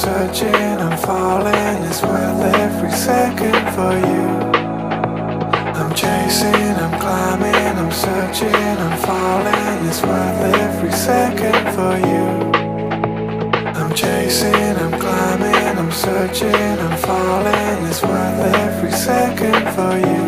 searching, I'm falling. It's worth every second for you. I'm chasing, I'm climbing, I'm searching, I'm falling. It's worth every second for you. I'm chasing, I'm climbing, I'm searching, I'm falling. It's worth every second for you.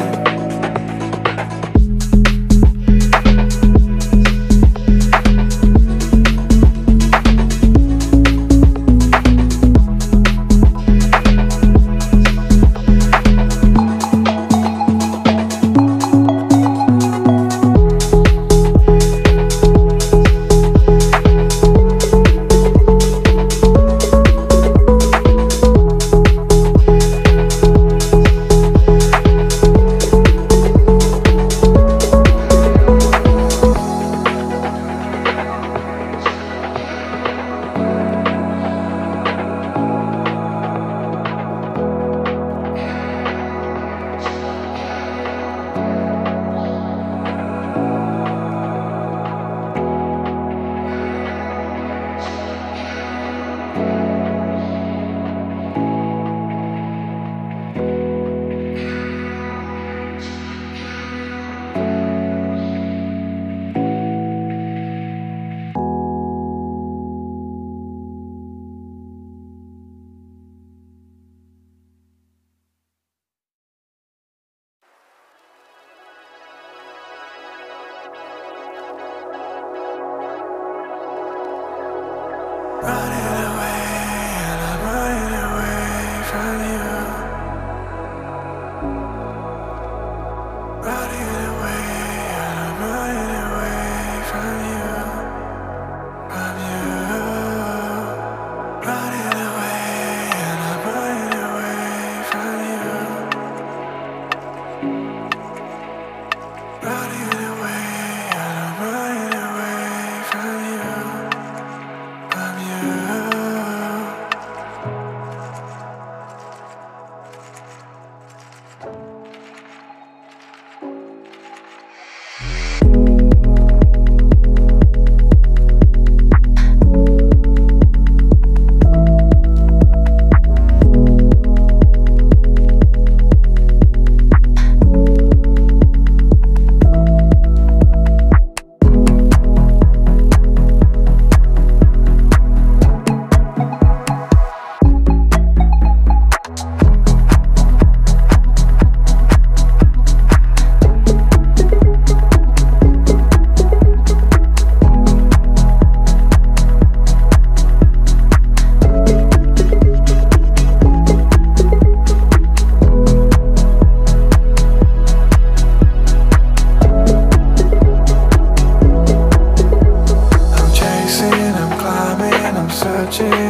Running away, and I'm running away from you. Running away, and I'm running away from you. From you. Running away, and I'm running away from you. Running away, and I'm running away from you. From you.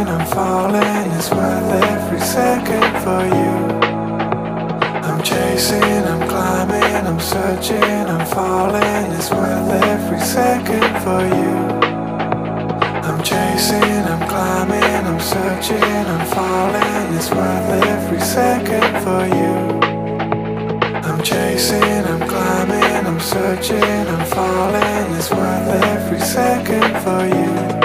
I'm falling, it's worth every second for you. I'm chasing, I'm climbing, I'm searching, I'm falling, it's worth every second for you. I'm chasing, I'm climbing, I'm searching, I'm falling, it's worth every second for you. I'm chasing, I'm climbing, I'm searching, I'm falling, it's worth every second for you.